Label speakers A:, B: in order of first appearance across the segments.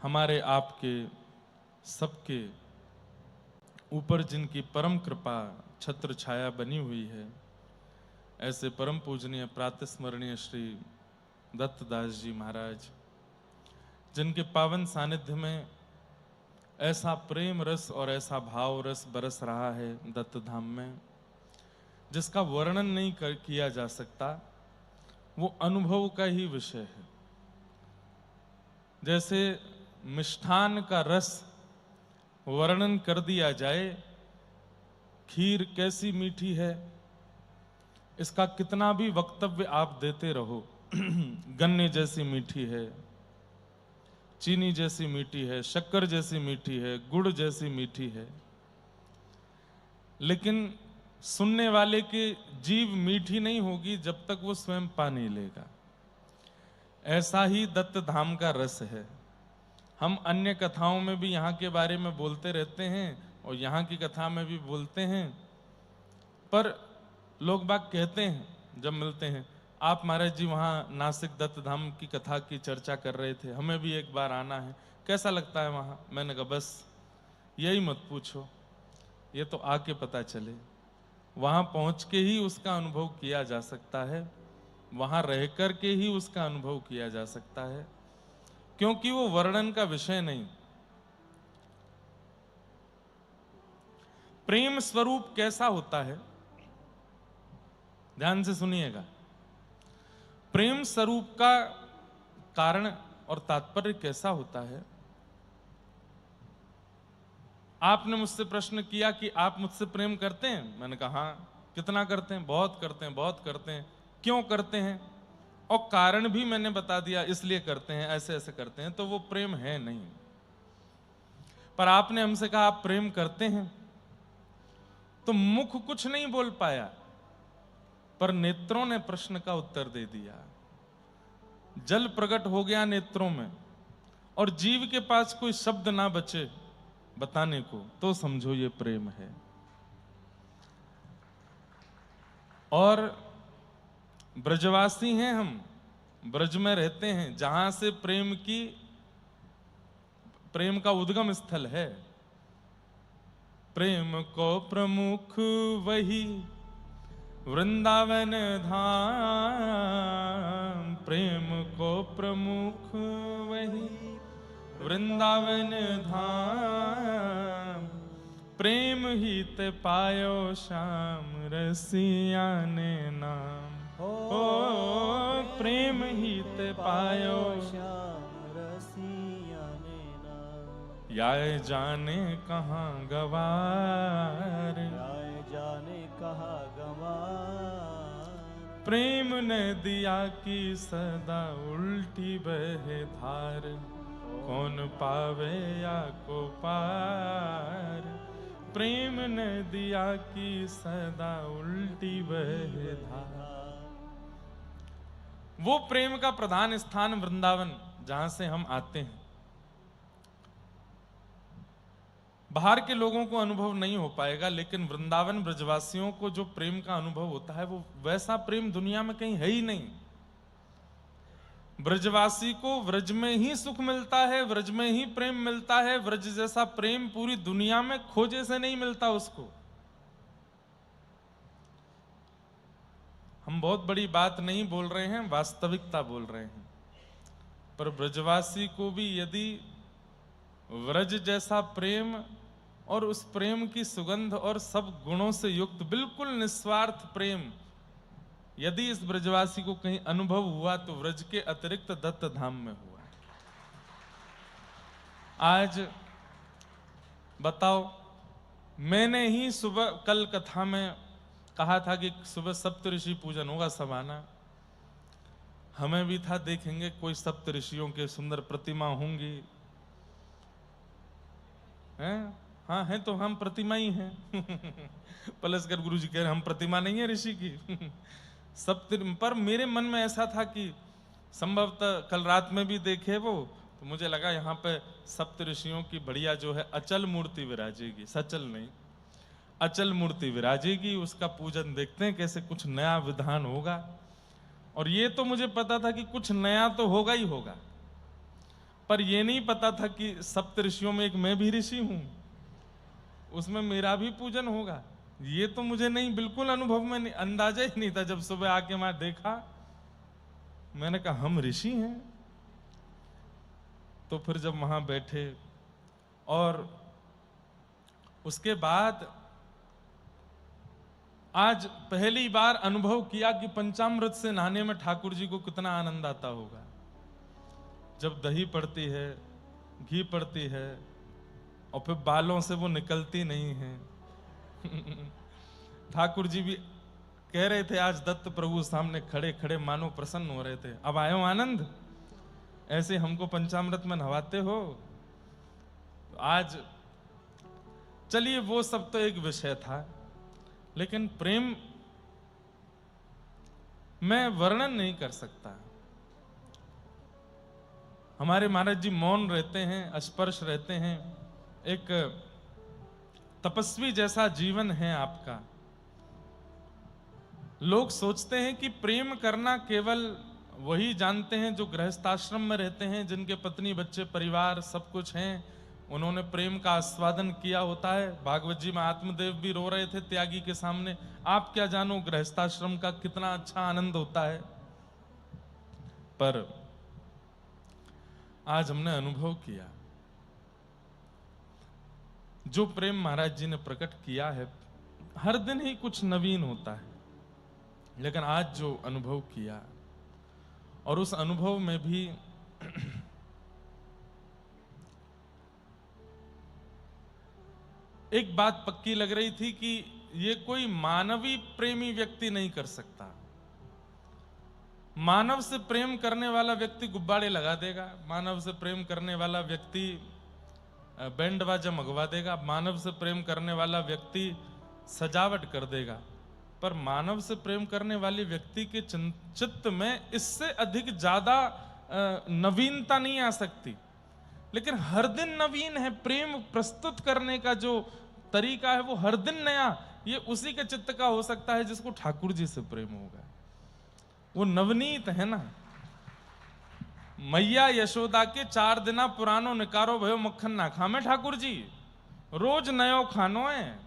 A: हमारे आपके सबके ऊपर जिनकी परम कृपा छत्र छाया बनी हुई है, ऐसे परम पूजनीय प्रातस्मरणीय श्री दत्तदास जी महाराज, जिनके पावन सानिध्य में ऐसा प्रेम रस और ऐसा भाव रस बरस रहा है दत्त धाम में, जिसका वर्णन नहीं किया जा सकता। वो अनुभव का ही विषय है। जैसे मिष्ठान का रस वर्णन कर दिया जाए, खीर कैसी मीठी है, इसका कितना भी वक्तव्य आप देते रहो, गन्ने जैसी मीठी है, चीनी जैसी मीठी है, शक्कर जैसी मीठी है, गुड़ जैसी मीठी है, लेकिन सुनने वाले की जीभ मीठी नहीं होगी जब तक वो स्वयं पा नहीं लेगा। ऐसा ही दत्त धाम का रस है। हम अन्य कथाओं में भी यहाँ के बारे में बोलते रहते हैं और यहाँ की कथा में भी बोलते हैं, पर लोग बाग कहते हैं जब मिलते हैं, आप महाराज जी वहाँ नासिक दत्त धाम की कथा की चर्चा कर रहे थे, हमें भी एक बार आना है, कैसा लगता है वहाँ? मैंने कहा बस यही मत पूछो, ये तो आके पता चले। वहाँ पहुँच के ही उसका अनुभव किया जा सकता है, वहाँ रह कर के ही उसका अनुभव किया जा सकता है, क्योंकि वो वर्णन का विषय नहीं। प्रेम स्वरूप कैसा होता है, ध्यान से सुनिएगा। प्रेम स्वरूप का कारण और तात्पर्य कैसा होता है। आपने मुझसे प्रश्न किया कि आप मुझसे प्रेम करते हैं? मैंने कहा हाँ। कितना करते हैं? बहुत करते हैं, बहुत करते हैं। क्यों करते हैं? और कारण भी मैंने बता दिया, इसलिए करते हैं, ऐसे ऐसे करते हैं। तो वो प्रेम है नहीं। पर आपने हमसे कहा आप प्रेम करते हैं, तो मुख कुछ नहीं बोल पाया, पर नेत्रों ने प्रश्न का उत्तर दे दिया। जल प्रकट हो गया नेत्रों में, और जीव के पास कोई शब्द ना बचे बताने को, तो समझो ये प्रेम है। और ब्रजवासी हैं हम, ब्रज में रहते हैं, जहां से प्रेम का उद्गम स्थल है। प्रेम को प्रमुख वही वृंदावन धाम, प्रेम को प्रमुख वही वृंदावन धाम, प्रेम ही ते पायो श्याम रसिया ने नाम। ओ प्रेम ही ते पायो
B: श्याम रसिया ने नाम।
A: याय जाने कहाँ गवार,
B: याय जाने कहा गवार,
A: प्रेम ने दिया की सदा उल्टी बहे धार, कौन पावे या को पार, प्रेम ने दिया की सदा उल्टी बहे धार। वो प्रेम का प्रधान स्थान वृंदावन, जहां से हम आते हैं। बाहर के लोगों को अनुभव नहीं हो पाएगा, लेकिन वृंदावन ब्रजवासियों को जो प्रेम का अनुभव होता है, वो वैसा प्रेम दुनिया में कहीं है ही नहीं। ब्रजवासी को व्रज में ही सुख मिलता है, व्रज में ही प्रेम मिलता है। व्रज जैसा प्रेम पूरी दुनिया में खोजे से नहीं मिलता उसको। हम बहुत बड़ी बात नहीं बोल रहे हैं, वास्तविकता बोल रहे हैं। पर ब्रजवासी को भी यदि व्रज जैसा प्रेम और उस प्रेम की सुगंध और सब गुणों से युक्त बिल्कुल निस्वार्थ प्रेम यदि इस ब्रजवासी को कहीं अनुभव हुआ, तो व्रज के अतिरिक्त दत्त धाम में हुआ। आज बताओ, मैंने ही सुबह कल कथा में कहा था कि सुबह सप्तऋषि पूजन होगा, सब आना। हमें भी था, देखेंगे कोई सप्तऋषियों के सुंदर प्रतिमा होंगी, हैं? हाँ हैं, तो हम प्रतिमा ही हैं। पलस्कर गुरु जी कह रहे हम प्रतिमा नहीं है ऋषि की। पर मेरे मन में ऐसा था कि संभवतः कल रात में भी देखे वो, तो मुझे लगा यहाँ पे सप्त ऋषियों की बढ़िया जो है अचल मूर्ति विराजेगी, सचल नहीं, अचल मूर्ति विराजेगी। उसका पूजन देखते हैं कैसे कुछ नया विधान होगा। और ये तो मुझे पता था कि कुछ नया तो होगा ही होगा, पर ये नहीं पता था कि सप्त ऋषियों में एक मैं भी ऋषि हूं, उसमें मेरा भी पूजन होगा। ये तो मुझे नहीं, बिल्कुल अनुभव में नहीं, अंदाजा ही नहीं था। जब सुबह आके मैं देखा, मैंने कहा हम ऋषि हैं। तो फिर जब वहां बैठे और उसके बाद आज पहली बार अनुभव किया कि पंचामृत से नहाने में ठाकुर जी को कितना आनंद आता होगा। जब दही पड़ती है, घी पड़ती है और फिर बालों से वो निकलती नहीं है। ठाकुर जी भी कह रहे थे आज दत्त प्रभु सामने खड़े खड़े मानो प्रसन्न हो रहे थे, अब आयो आनंद, ऐसे हमको पंचामृत में नहवाते हो। आज चलिए वो सब तो एक विषय था, लेकिन प्रेम मैं वर्णन नहीं कर सकता। हमारे महाराज जी मौन रहते हैं, अस्पर्श रहते हैं, एक तपस्वी जैसा जीवन है आपका। लोग सोचते हैं कि प्रेम करना केवल वही जानते हैं जो गृहस्थाश्रम में रहते हैं, जिनके पत्नी बच्चे परिवार सब कुछ हैं, उन्होंने प्रेम का आस्वादन किया होता है। भागवत जी में आत्मदेव भी रो रहे थे त्यागी के सामने, आप क्या जानो गृहस्थाश्रम का कितना अच्छा आनंद होता है। पर आज हमने अनुभव किया, जो प्रेम महाराज जी ने प्रकट किया है, हर दिन ही कुछ नवीन होता है। लेकिन आज जो अनुभव किया, और उस अनुभव में भी एक बात पक्की लग रही थी कि ये कोई मानवीय प्रेमी व्यक्ति नहीं कर सकता। मानव से प्रेम करने वाला व्यक्ति गुब्बारे लगा देगा, मानव से प्रेम करने वाला व्यक्ति बैंड बाजा मंगवा देगा, मानव से प्रेम करने वाला व्यक्ति सजावट कर देगा, पर मानव से प्रेम करने वाले व्यक्ति के चित्त में इससे अधिक ज्यादा नवीनता नहीं आ सकती। लेकिन हर दिन नवीन है, प्रेम प्रस्तुत करने का जो तरीका है वो हर दिन नया। ये उसी के चित्त का हो सकता है जिसको ठाकुर जी से प्रेम होगा, वो नवनीत है ना। मैया यशोदा के 4 दिना पुरानो निकारो भयो मक्खन ना खामे ठाकुर जी, रोज नयो खानो है।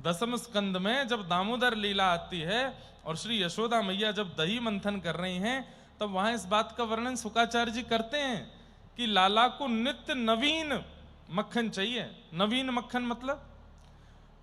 A: दसम स्कंद में जब दामोदर लीला आती है और श्री यशोदा मैया जब दही मंथन कर रही हैं, तब वहां इस बात का वर्णन शुकाचार्य जी करते हैं कि लाला को नित्य नवीन मक्खन चाहिए। नवीन मक्खन मतलब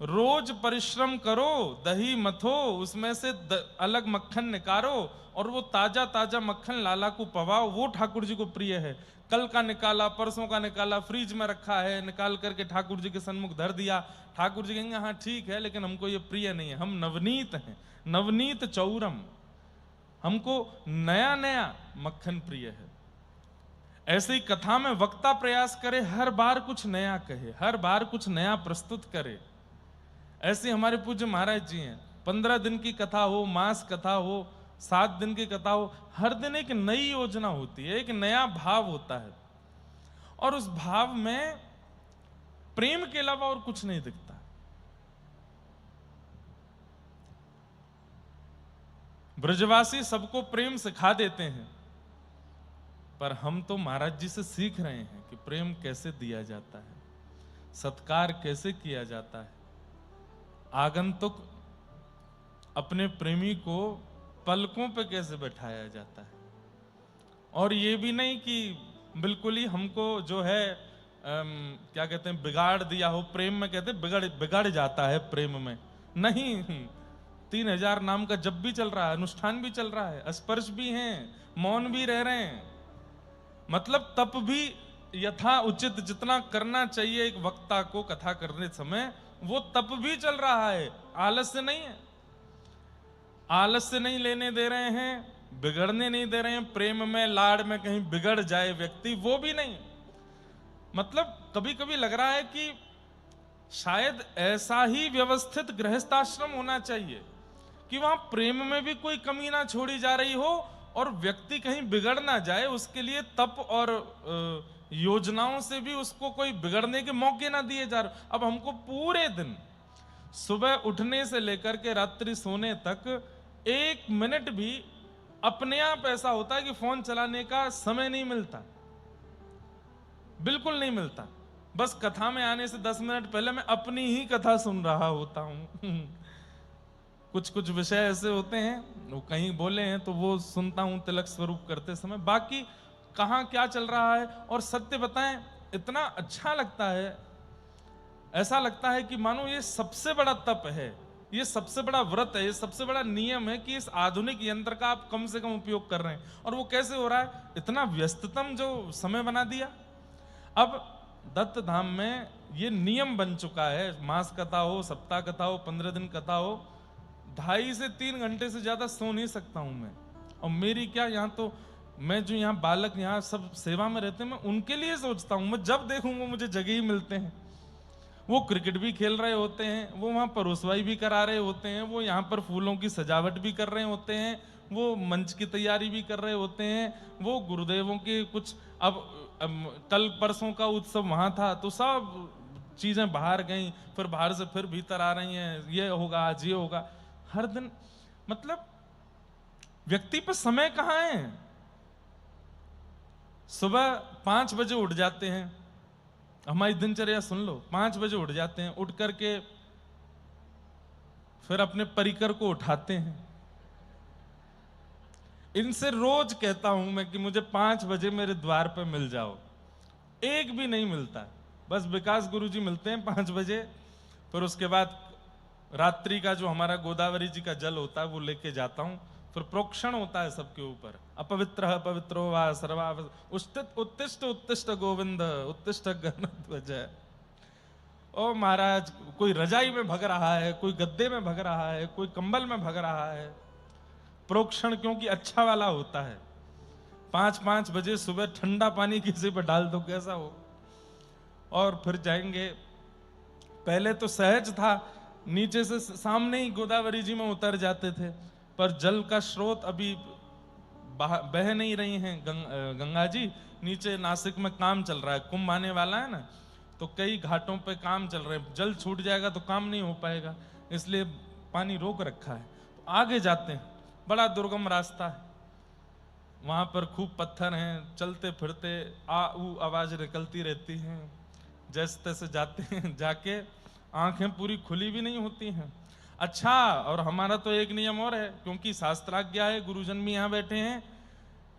A: रोज परिश्रम करो, दही मथो, उसमें से अलग मक्खन निकालो और वो ताजा ताजा मक्खन लाला को पवाओ, वो ठाकुर जी को प्रिय है। कल का निकाला, परसों का निकाला, फ्रिज में रखा है, निकाल करके ठाकुर जी के सन्मुख धर दिया, ठाकुर जी कहेंगे हाँ ठीक है, लेकिन हमको ये प्रिय नहीं है, हम नवनीत हैं, नवनीत चौरम, हमको नया नया मक्खन प्रिय है। ऐसे ही कथा में वक्ता प्रयास करे, हर बार कुछ नया कहे, हर बार कुछ नया प्रस्तुत करे। ऐसे हमारे पूज्य महाराज जी हैं, 15 दिन की कथा हो, मास कथा हो, 7 दिन की कथा हो, हर दिन एक नई योजना होती है, एक नया भाव होता है, और उस भाव में प्रेम के अलावा और कुछ नहीं दिखता। ब्रजवासी सबको प्रेम सिखा देते हैं, पर हम तो महाराज जी से सीख रहे हैं कि प्रेम कैसे दिया जाता है, सत्कार कैसे किया जाता है, आगंतुक अपने प्रेमी को पलकों पे कैसे बैठाया जाता है। और ये भी नहीं कि बिल्कुल ही हमको जो है क्या कहते हैं बिगाड़ दिया हो, प्रेम में कहते हैं बिगड़ जाता है प्रेम में, नहीं। 3000 नाम का जप भी चल रहा है, अनुष्ठान भी चल रहा है, स्पर्श भी हैं, मौन भी रह रहे हैं, मतलब तप भी यथा उचित जितना करना चाहिए एक वक्ता को कथा करने समय, वो तप भी चल रहा है। आलस्य नहीं है, आलस्य नहीं लेने दे रहे हैं, बिगड़ने नहीं दे रहे हैं, प्रेम में लाड़ में कहीं बिगड़ जाए व्यक्ति, वो भी नहीं। मतलब कभी कभी लग रहा है कि शायद ऐसा ही व्यवस्थित गृहस्थाश्रम होना चाहिए कि वहां प्रेम में भी कोई कमी ना छोड़ी जा रही हो और व्यक्ति कहीं बिगड़ ना जाए, उसके लिए तप और योजनाओं से भी उसको कोई बिगड़ने के मौके ना दिए जा रहे। अब हमको पूरे दिन सुबह उठने से लेकर के रात्रि सोने तक 1 मिनट भी अपने आप ऐसा होता है कि फोन चलाने का समय नहीं मिलता। बिल्कुल नहीं मिलता। बस कथा में आने से 10 मिनट पहले मैं अपनी ही कथा सुन रहा होता हूं। कुछ कुछ विषय ऐसे होते हैं, वो कहीं बोले हैं तो वो सुनता हूं तिलक स्वरूप करते समय, बाकी कहाँ क्या चल रहा है। और सत्य बताएं, इतना अच्छा लगता है, ऐसा लगता है कि मानो ये सबसे बड़ा तप है, ये सबसे बड़ा व्रत है, ये सबसे बड़ा नियम है कि इस आधुनिक यंत्र का आप कम से कम उपयोग कर रहे हैं। और वो कैसे हो रहा है? इतना व्यस्ततम जो समय बना दिया। अब दत्त धाम में ये नियम बन चुका है, मास कथा हो, सप्ताह कथा हो, 15 दिन कथा हो, 2.5 से 3 घंटे से ज्यादा सो नहीं सकता हूं मैं। और मेरी क्या, यहाँ तो मैं जो यहाँ बालक यहाँ सब सेवा में रहते हैं, मैं उनके लिए सोचता हूं। मैं जब देखूं वो मुझे जगह ही मिलते हैं। वो क्रिकेट भी खेल रहे होते हैं, वो वहां परोसवाई भी करा रहे होते हैं, वो यहाँ पर फूलों की सजावट भी कर रहे होते हैं, वो मंच की तैयारी भी कर रहे होते हैं, वो गुरुदेवों के कुछ अब कल परसों का उत्सव वहां था तो सब चीजें बाहर गई, फिर बाहर से फिर भीतर आ रही हैं, ये होगा आज, ये होगा। हर दिन मतलब व्यक्ति पर समय कहाँ है? सुबह 5 बजे उठ जाते हैं, हमारी दिनचर्या सुन लो, 5 बजे उठ जाते हैं, उठ करके फिर अपने परिकर को उठाते हैं। इनसे रोज कहता हूं मैं कि मुझे 5 बजे मेरे द्वार पे मिल जाओ, एक भी नहीं मिलता। बस विकास गुरुजी मिलते हैं 5 बजे। फिर उसके बाद रात्रि का जो हमारा गोदावरी जी का जल होता है वो लेके जाता हूं। फिर प्रोक्षण होता है सबके ऊपर, अपवित्र पवित्रो वा सर्वा उत्तिष्ठ उत्तिष्ठ गोविंद उत्तिष्ठ गणध्वज। ओ महाराज, कोई रजाई में भग रहा है, कोई गद्दे में भग रहा है, कोई कंबल में भग रहा है। प्रोक्षण क्योंकि अच्छा वाला होता है। 5-5 बजे सुबह ठंडा पानी किसी पर डाल दो कैसा हो। और फिर जाएंगे, पहले तो सहज था, नीचे से सामने ही गोदावरी जी में उतर जाते थे, पर जल का स्रोत अभी बह नहीं रही हैं गंगा जी। नीचे नासिक में काम चल रहा है, कुंभ आने वाला है ना, तो कई घाटों पे काम चल रहे हैं, जल छूट जाएगा तो काम नहीं हो पाएगा, इसलिए पानी रोक रखा है। तो आगे जाते हैं, बड़ा दुर्गम रास्ता है, वहां पर खूब पत्थर हैं, चलते फिरते आ ऊ आवाज निकलती रहती हैं, जैसे तैसे जाते हैं, जाके आंखें पूरी खुली भी नहीं होती हैं। अच्छा, और हमारा तो एक नियम और है, क्योंकि शास्त्राज्ञा है, गुरुजन भी यहाँ बैठे हैं,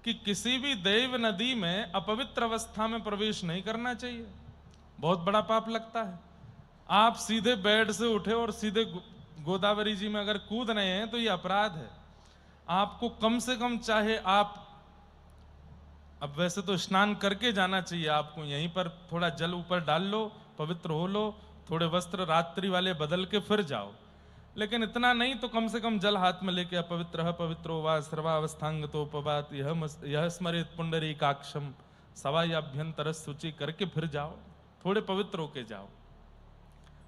A: कि किसी भी देव नदी में अपवित्र अवस्था में प्रवेश नहीं करना चाहिए, बहुत बड़ा पाप लगता है। आप सीधे बेड से उठे और सीधे गोदावरी जी में अगर कूद रहे हैं तो ये अपराध है। आपको कम से कम, चाहे आप, अब वैसे तो स्नान करके जाना चाहिए आपको, यहीं पर थोड़ा जल ऊपर डाल लो, पवित्र हो लो, थोड़े वस्त्र रात्रि वाले बदल के फिर जाओ, लेकिन इतना नहीं तो कम से कम जल हाथ में लेके अपवित्र पवित्रो वा सर्वावस्थांग तो उपवात यह स्मरित पुंडरीकाक्षम सवायाभ्यंतर सूची करके फिर जाओ, थोड़े पवित्र होके जाओ।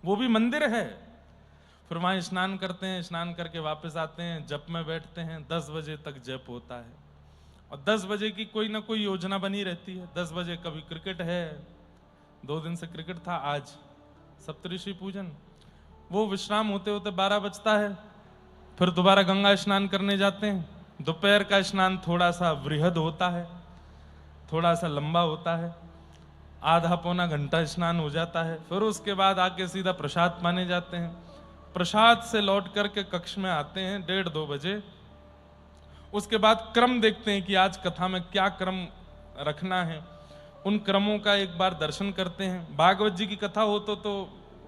A: वो भी मंदिर है। फिर वहां स्नान करते हैं, स्नान करके वापस आते हैं, जप में बैठते हैं, 10 बजे तक जप होता है। और 10 बजे की कोई ना कोई योजना बनी रहती है। 10 बजे कभी क्रिकेट है, 2 दिन से क्रिकेट था, आज सप्तऋषि पूजन, वो विश्राम होते होते 12 बजता है। फिर दोबारा गंगा स्नान करने जाते हैं। दोपहर का स्नान थोड़ा सा वृहद होता है, थोड़ा सा लंबा होता है, आधा पौना घंटा स्नान हो जाता है। फिर उसके बाद आके सीधा प्रसाद पाने जाते हैं। प्रसाद से लौट करके कक्ष में आते हैं 1:30-2 बजे। उसके बाद क्रम देखते हैं कि आज कथा में क्या क्रम रखना है, उन क्रमों का एक बार दर्शन करते हैं। भागवत जी की कथा हो तो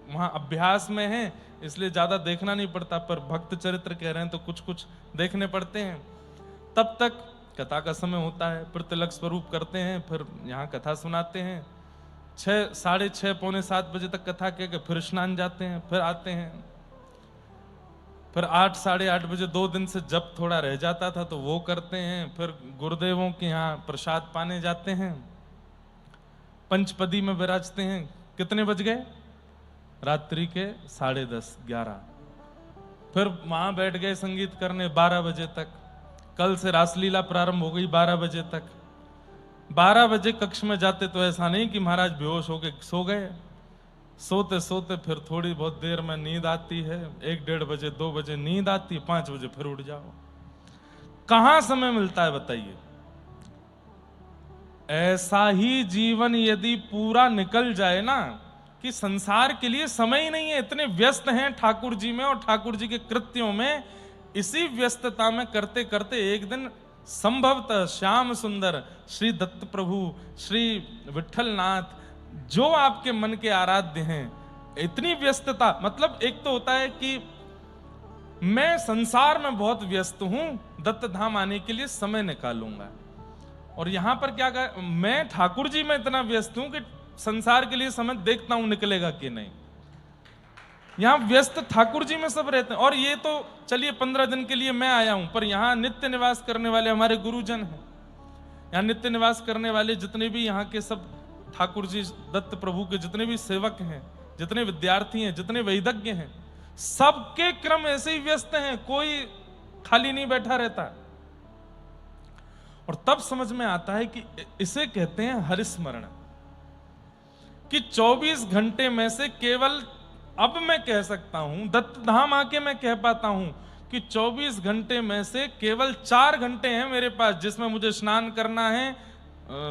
A: वहां अभ्यास में है, इसलिए ज्यादा देखना नहीं पड़ता, पर भक्त चरित्र कह रहे हैं तो कुछ कुछ देखने पड़ते हैं। तब तक कथा का समय होता है, फिर तिलक स्वरूप करते हैं, फिर यहाँ कथा सुनाते हैं। 6, 6:30, पौने 7 बजे तक कथा कह के फिर स्नान जाते हैं, फिर आते हैं। फिर 8, 8:30 बजे 2 दिन से जब थोड़ा रह जाता था तो वो करते हैं। फिर गुरुदेवों के यहाँ प्रसाद पाने जाते हैं, पंचपदी में विराजते हैं। कितने बज गए? रात्रि के 10:30, 11। फिर वहां बैठ गए संगीत करने 12 बजे तक। कल से रासलीला प्रारंभ हो गई 12 बजे तक। 12 बजे कक्ष में जाते तो ऐसा नहीं कि महाराज बेहोश होके सो गए, सोते सोते फिर थोड़ी बहुत देर में नींद आती है, 1-1:30 बजे 2 बजे नींद आती है, 5 बजे फिर उठ जाओ। कहां समय मिलता है बताइए? ऐसा ही जीवन यदि पूरा निकल जाए ना कि संसार के लिए समय ही नहीं है, इतने व्यस्त हैं ठाकुर जी में और ठाकुर जी के कृत्यों में, इसी व्यस्तता में करते करते एक दिन संभवतः श्याम सुंदर, श्री दत्त प्रभु, श्री विठल नाथ, जो आपके मन के आराध्य हैं, इतनी व्यस्तता, मतलब एक तो होता है कि मैं संसार में बहुत व्यस्त हूं, दत्त धाम आने के लिए समय निकालूंगा, और यहां पर क्या कर, मैं ठाकुर जी में इतना व्यस्त हूं कि संसार के लिए समय देखता हूं निकलेगा कि नहीं। यहां व्यस्त ठाकुर जी में सब रहते हैं। और ये तो चलिए 15 दिन के लिए मैं आया हूं, पर यहां नित्य निवास करने वाले हमारे गुरुजन हैं, यहां नित्य निवास करने वाले जितने भी यहाँ के सब ठाकुर जी दत्त प्रभु के जितने भी सेवक हैं, जितने विद्यार्थी हैं, जितने वैदज्ञ हैं, सबके क्रम ऐसे ही व्यस्त हैं, कोई खाली नहीं बैठा रहता। और तब समझ में आता है कि इसे कहते हैं हरिस्मरण, कि 24 घंटे में से केवल, अब मैं कह सकता हूं, दत्त धाम आके मैं कह पाता हूं कि 24 घंटे में से केवल 4 घंटे हैं मेरे पास जिसमें मुझे स्नान करना है,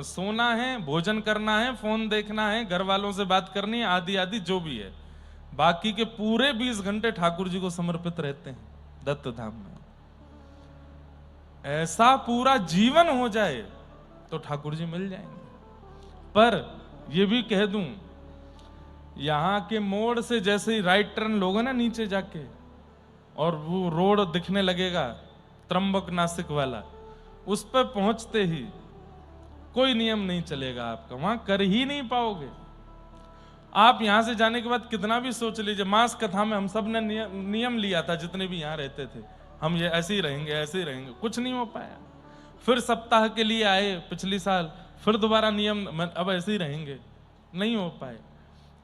A: सोना है, भोजन करना है, फोन देखना है, घर वालों से बात करनी है, आदि आदि जो भी है। बाकी के पूरे 20 घंटे ठाकुर जी को समर्पित रहते हैं दत्त धाम में। ऐसा पूरा जीवन हो जाए तो ठाकुर जी मिल जाएंगे। पर ये भी कह दूं, यहां के मोड़ से जैसे ही राइट टर्न लोगे ना नीचे जाके, और वो रोड दिखने लगेगा त्र्यंबक नासिक वाला, उस पर पहुंचते ही कोई नियम नहीं चलेगा आपका, वहां कर ही नहीं पाओगे। आप यहां से जाने के बाद कितना भी सोच लीजिए, मास कथा में हम सब ने नियम लिया था, जितने भी यहां रहते थे, हम ये ऐसे ही रहेंगे, ऐसे ही रहेंगे, कुछ नहीं हो पाया। फिर सप्ताह के लिए आए पिछली साल, फिर दोबारा नियम, अब ऐसे ही रहेंगे, नहीं हो पाए।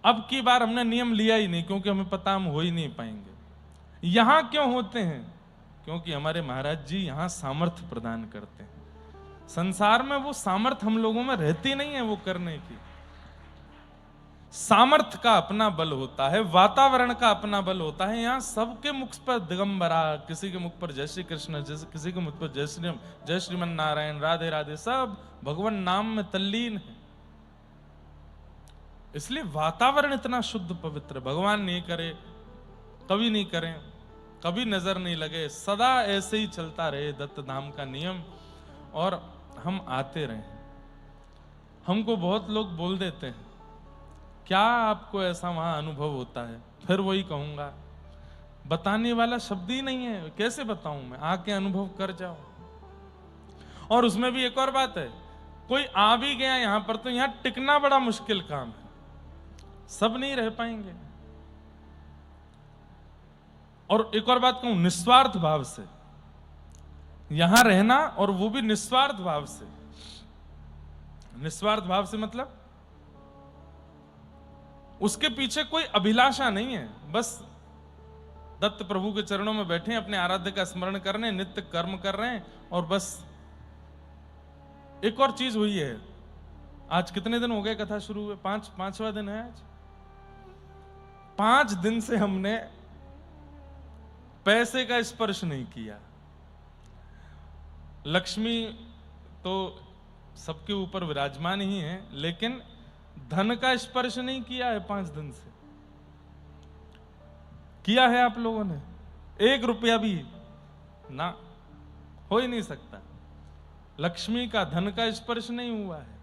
A: अब की बार हमने नियम लिया ही नहीं, क्योंकि हमें पता हम हो ही नहीं पाएंगे। यहां क्यों होते हैं? क्योंकि हमारे महाराज जी यहां सामर्थ्य प्रदान करते हैं। संसार में वो सामर्थ्य हम लोगों में रहती नहीं है वो करने की। सामर्थ्य का अपना बल होता है, वातावरण का अपना बल होता है। यहाँ सबके मुख पर दिगंबरा, किसी के मुख पर जय श्री कृष्ण, किसी के मुख पर जय श्रीमन नारायण, राधे राधे, सब भगवान नाम में तल्लीन है। इसलिए वातावरण इतना शुद्ध पवित्र, भगवान नहीं करे, कभी नहीं करें, कभी नजर नहीं लगे, सदा ऐसे ही चलता रहे दत्त धाम का नियम, और हम आते रहे। हमको बहुत लोग बोल देते हैं, क्या आपको ऐसा वहां अनुभव होता है? फिर वही कहूंगा, बताने वाला शब्द ही नहीं है, कैसे बताऊं मैं, आके अनुभव कर जाओ। और उसमें भी एक और बात है, कोई आ भी गया यहां पर तो यहां टिकना बड़ा मुश्किल काम है, सब नहीं रह पाएंगे। और एक और बात कहूं, निस्वार्थ भाव से यहां रहना, और वो भी निस्वार्थ भाव से। निस्वार्थ भाव से मतलब उसके पीछे कोई अभिलाषा नहीं है, बस दत्त प्रभु के चरणों में बैठे, अपने आराध्य का स्मरण कर रहे हैं, नित्य कर्म कर रहे हैं, और बस। एक और चीज हुई है, आज कितने दिन हो गए कथा शुरू हुए? पांचवा दिन है आज। 5 दिन से हमने पैसे का स्पर्श नहीं किया। लक्ष्मी तो सबके ऊपर विराजमान ही है, लेकिन धन का स्पर्श नहीं किया है 5 दिन से। किया है आप लोगों ने? 1 रुपया भी ना, हो ही नहीं सकता। लक्ष्मी का, धन का स्पर्श नहीं हुआ है।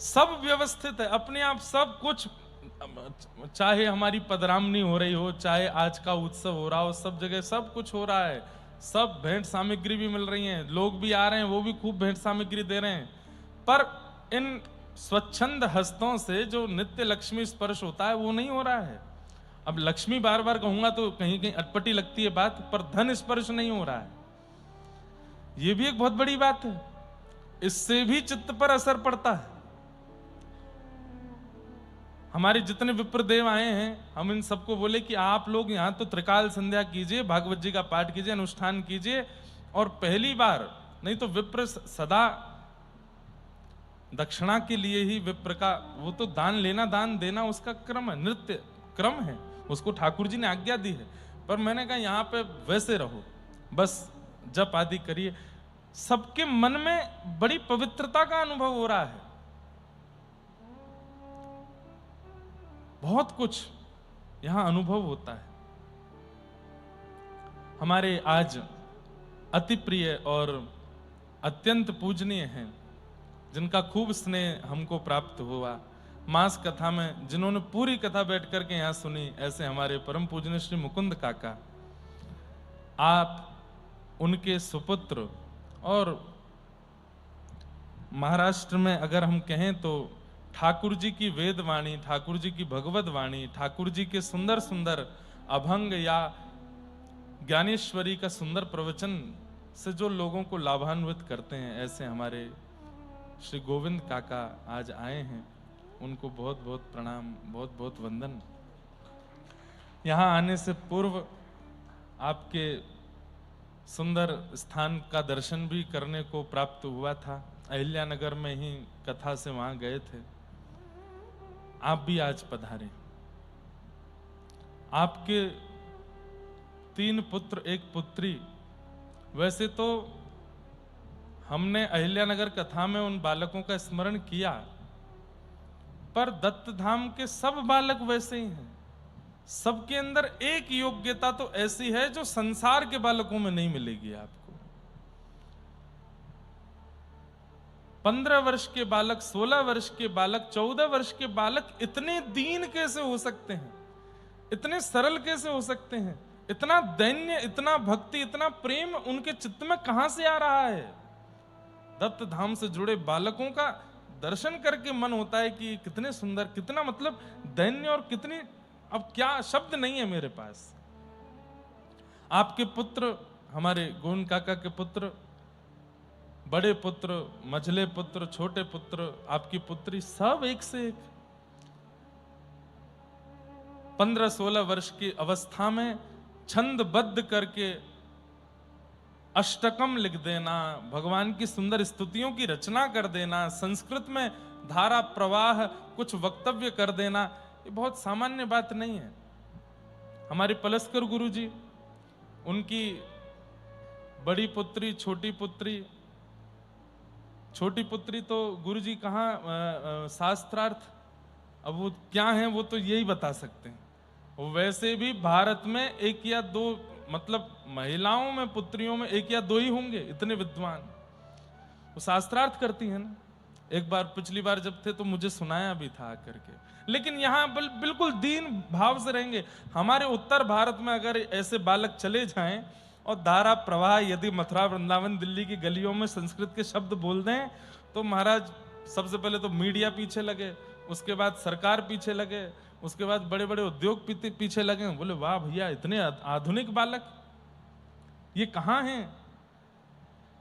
A: सब व्यवस्थित है अपने आप, सब कुछ, चाहे हमारी पदरामनी हो रही हो, चाहे आज का उत्सव हो रहा हो, सब जगह सब कुछ हो रहा है, सब भेंट सामग्री भी मिल रही हैं, लोग भी आ रहे हैं, वो भी खूब भेंट सामग्री दे रहे हैं। पर इन स्वच्छंद हस्तों से जो नित्य लक्ष्मी स्पर्श होता है वो नहीं हो रहा है। अब लक्ष्मी बार बार कहूंगा तो कहीं कहीं अटपटी लगती है बात, पर धन स्पर्श नहीं हो रहा है। ये भी एक बहुत बड़ी बात है, इससे भी चित्त पर असर पड़ता है। हमारे जितने विप्रदेव आए हैं, हम इन सबको बोले कि आप लोग यहाँ तो त्रिकाल संध्या कीजिए, भागवत जी का पाठ कीजिए, अनुष्ठान कीजिए, और पहली बार नहीं तो विप्र सदा दक्षिणा के लिए ही, विप्र का वो तो दान लेना, दान देना उसका क्रम है, नृत्य क्रम है, उसको ठाकुर जी ने आज्ञा दी है। पर मैंने कहा यहाँ पे वैसे रहो, बस जप आदि करिए। सबके मन में बड़ी पवित्रता का अनुभव हो रहा है। बहुत कुछ यहां अनुभव होता है। हमारे आज अति प्रिय और अत्यंत पूजनीय हैं, जिनका खूब स्नेह हमको प्राप्त हुआ, मास कथा में जिन्होंने पूरी कथा बैठ करके यहां सुनी, ऐसे हमारे परम पूजनीय श्री मुकुंद काका। आप, उनके सुपुत्र, और महाराष्ट्र में अगर हम कहें तो ठाकुर जी की वेद वाणी, ठाकुर जी की भगवत वाणी, ठाकुर जी के सुंदर सुंदर अभंग या ज्ञानेश्वरी का सुंदर प्रवचन से जो लोगों को लाभान्वित करते हैं, ऐसे हमारे श्री गोविंद काका आज आए हैं। उनको बहुत बहुत प्रणाम, बहुत बहुत वंदन। यहाँ आने से पूर्व आपके सुंदर स्थान का दर्शन भी करने को प्राप्त हुआ था। अहिल्यानगर में ही कथा से वहां गए थे। आप भी आज पधारे। आपके 3 पुत्र 1 पुत्री। वैसे तो हमने अहिल्यानगर कथा में उन बालकों का स्मरण किया, पर दत्त धाम के सब बालक वैसे ही हैं। सबके अंदर एक योग्यता तो ऐसी है जो संसार के बालकों में नहीं मिलेगी आपको। 15 वर्ष के बालक, 16 वर्ष के बालक, 14 वर्ष के बालक इतने दीन कैसे हो सकते हैं, इतने सरल कैसे हो सकते हैं, इतना दैन्य, इतना भक्ति, इतना प्रेम उनके चित्त में कहां से आ रहा है। दत्त धाम से जुड़े बालकों का दर्शन करके मन होता है कि कितने सुंदर, कितना मतलब दैन्य, और कितनी, अब क्या शब्द नहीं है मेरे पास। आपके पुत्र, हमारे गोविंद काका के पुत्र, बड़े पुत्र, मझले पुत्र, छोटे पुत्र, आपकी पुत्री, सब एक से एक 15-16 वर्ष की अवस्था में छंदबद्ध करके अष्टकम लिख देना, भगवान की सुंदर स्तुतियों की रचना कर देना, संस्कृत में धारा प्रवाह कुछ वक्तव्य कर देना, ये बहुत सामान्य बात नहीं है। हमारे पलस्कर गुरुजी, उनकी बड़ी पुत्री, छोटी पुत्री, छोटी पुत्री तो गुरुजी कहाँ शास्त्रार्थ, अब वो क्या है वो तो यही बता सकते हैं। वो वैसे भी भारत में 1 या 2, मतलब महिलाओं में, पुत्रियों में 1 या 2 ही होंगे इतने विद्वान। वो शास्त्रार्थ करती है ना। एक बार, पिछली बार जब थे तो मुझे सुनाया भी था आकर के। लेकिन यहाँ बिल्कुल दीन भाव से रहेंगे। हमारे उत्तर भारत में अगर ऐसे बालक चले जाएं और धारा प्रवाह यदि मथुरा, वृंदावन, दिल्ली की गलियों में संस्कृत के शब्द बोल दें, तो महाराज सबसे पहले तो मीडिया पीछे लगे, उसके बाद सरकार पीछे लगे, उसके बाद बड़े बड़े उद्योग पीछे लगे। बोले वाह भैया, इतने आधुनिक बालक, ये कहां हैं।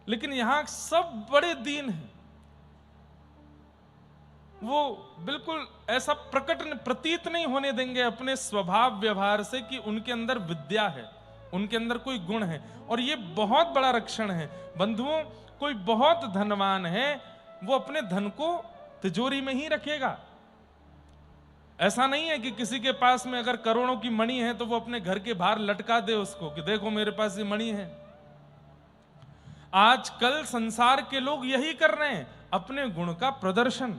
A: लेकिन यहां सब बड़े दीन हैं। वो बिल्कुल ऐसा प्रतीत नहीं होने देंगे अपने स्वभाव व्यवहार से कि उनके अंदर विद्या है, उनके अंदर कोई गुण है। और ये बहुत बड़ा रक्षण है बंधुओं। कोई बहुत धनवान है, वो अपने धन को तिजोरी में ही रखेगा। ऐसा नहीं है कि किसी के पास में अगर करोड़ों की मणि है तो वो अपने घर के बाहर लटका दे उसको कि देखो मेरे पास ये मणि है। आजकल संसार के लोग यही कर रहे हैं, अपने गुण का प्रदर्शन।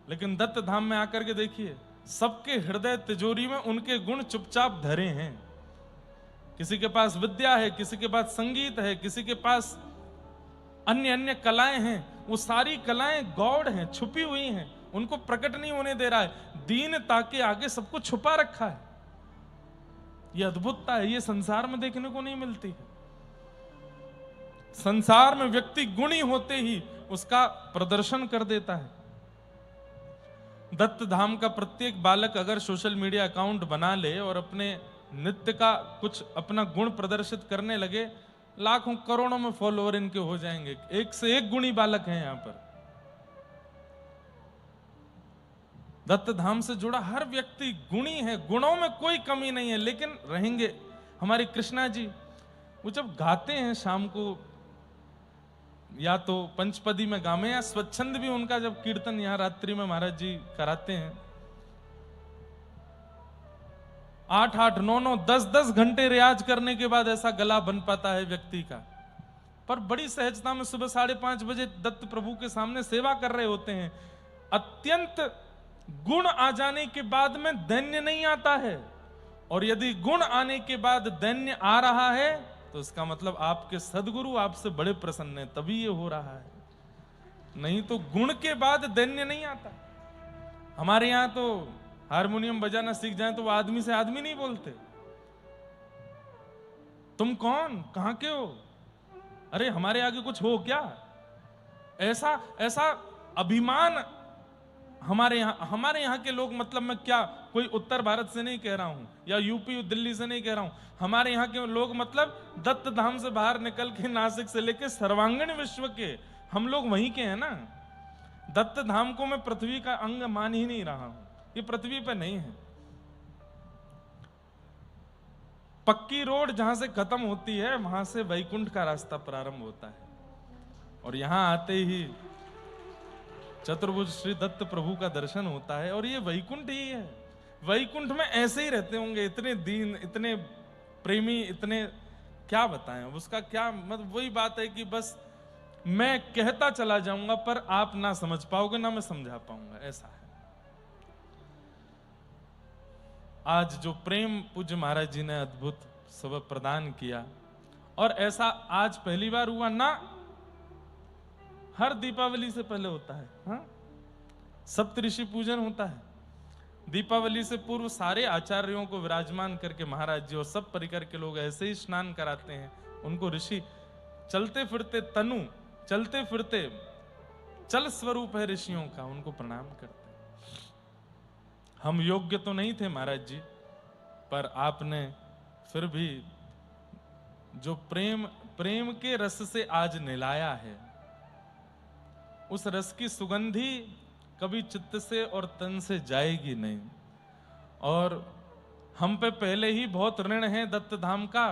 A: लेकिन दत्त धाम में आकर के देखिए, सबके हृदय तिजोरी में उनके गुण चुपचाप धरे हैं। किसी के पास विद्या है, किसी के पास संगीत है, किसी के पास अन्य अन्य कलाएं हैं। वो सारी कलाएं गौड़ हैं, छुपी हुई हैं, उनको प्रकट नहीं होने दे रहा है। दीनता के आगे सब कुछ छुपा रखा है। ये अद्भुतता है, ये संसार में देखने को नहीं मिलती है। संसार में व्यक्ति गुणी होते ही उसका प्रदर्शन कर देता है। दत्त धाम का प्रत्येक बालक अगर सोशल मीडिया अकाउंट बना ले और अपने नित्य का कुछ अपना गुण प्रदर्शित करने लगे, लाखों करोड़ों में फॉलोअर इनके हो जाएंगे। एक से एक गुणी बालक हैं यहां पर। दत्त धाम से जुड़ा हर व्यक्ति गुणी है, गुणों में कोई कमी नहीं है। लेकिन रहेंगे हमारे कृष्णा जी, वो जब गाते हैं शाम को, या तो पंचपदी में गावे या स्वच्छंद भी उनका जब कीर्तन यहाँ रात्रि में महाराज जी कराते हैं, 8-8, 9-9, 10-10 घंटे रियाज करने के बाद ऐसा गला बन पाता है व्यक्ति का। पर बड़ी सहजता में सुबह 5:30 बजे दत्त प्रभु के सामने सेवा कर रहे होते हैं। अत्यंत गुण आ जाने के बाद में दैन्य नहीं आता है, और यदि गुण आने के बाद दैन्य आ रहा है तो इसका मतलब आपके सदगुरु आपसे बड़े प्रसन्न हैं, तभी ये हो रहा है। नहीं तो गुण के बाद दैन्य नहीं आता। हमारे यहां तो हारमोनियम बजाना सीख जाए तो वो आदमी से आदमी नहीं बोलते। तुम कौन, कहां के हो, अरे हमारे आगे कुछ हो क्या, ऐसा ऐसा अभिमान हमारे यहाँ के लोग, मतलब मैं क्या कोई उत्तर भारत से नहीं कह रहा हूं या यूपी दिल्ली से नहीं कह रहा हूं, हमारे यहाँ के लोग मतलब दत्त धाम से बाहर निकल के नासिक से लेके सर्वांगीण विश्व के हम लोग वहीं के हैं ना। दत्त धाम को मैं पृथ्वी का अंग मान ही नहीं रहा हूं, ये पृथ्वी पे नहीं है। पक्की रोड जहां से खत्म होती है वहां से वैकुंठ का रास्ता प्रारंभ होता है, और यहां आते ही चतुर्भुज श्री दत्त प्रभु का दर्शन होता है, और ये वैकुंठ ही है। वैकुंठ में ऐसे ही रहते होंगे, इतने दीन, इतने प्रेमी, इतने क्या बताएं उसका क्या, मतलब वही बात है कि बस मैं कहता चला जाऊंगा पर आप ना समझ पाओगे ना मैं समझा पाऊंगा, ऐसा है। आज जो प्रेम पूज्य महाराज जी ने अद्भुत सब प्रदान किया, और ऐसा आज पहली बार हुआ ना, हर दीपावली से पहले होता है। हाँ, सप्तऋषि पूजन होता है, दीपावली से पूर्व सारे आचार्यों को विराजमान करके महाराज जी और सब परिकर के लोग ऐसे ही स्नान कराते हैं। उनको ऋषि चलते फिरते तनु, चलते फिरते चल स्वरूप है ऋषियों का, उनको प्रणाम करते हैं। हम योग्य तो नहीं थे महाराज जी, पर आपने फिर भी जो प्रेम के रस से आज निलाया है, उस रस की सुगंधी कभी चित्त से और तन से जाएगी नहीं। और हम पे पहले ही बहुत ऋण है दत्त धाम का,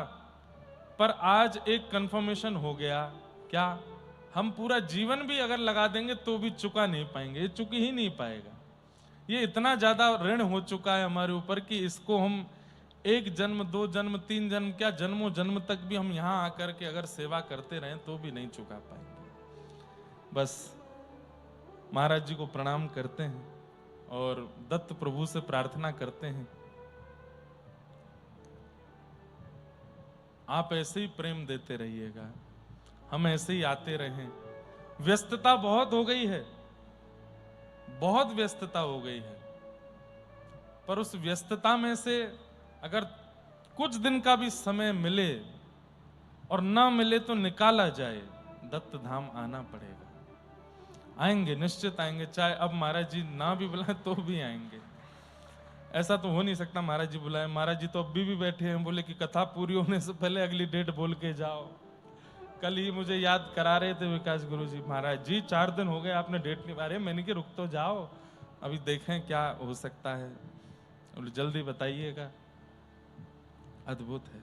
A: पर आज एक कंफर्मेशन हो गया, क्या हम पूरा जीवन भी अगर लगा देंगे तो भी चुका नहीं पाएंगे, ये चुक ही नहीं पाएगा। ये इतना ज्यादा ऋण हो चुका है हमारे ऊपर कि इसको हम 1 जन्म 2 जन्म 3 जन्म क्या जन्मों जन्म तक भी हम यहां आकर के अगर सेवा करते रहें तो भी नहीं चुका पाएंगे। बस महाराज जी को प्रणाम करते हैं और दत्त प्रभु से प्रार्थना करते हैं, आप ऐसे ही प्रेम देते रहिएगा, हम ऐसे ही आते रहें। व्यस्तता बहुत हो गई है, बहुत व्यस्तता हो गई है, पर उस व्यस्तता में से अगर कुछ दिन का भी समय मिले और ना मिले तो निकाला जाए, दत्त धाम आना पड़ेगा। आएंगे, निश्चित आएंगे, चाहे अब महाराज जी ना भी बुलाएं तो भी आएंगे। ऐसा तो हो नहीं सकता महाराज जी बुलाएं, महाराज जी तो अभी भी बैठे हैं, बोले कि कथा पूरी होने से पहले अगली डेट बोल के जाओ। कल ही मुझे याद करा रहे थे विकास गुरु जी, महाराज जी 4 दिन हो गए आपने डेट नहीं, अरे मैंने कि रुक तो जाओ, अभी देखें क्या हो सकता है, जल्दी बताइएगा। अद्भुत है।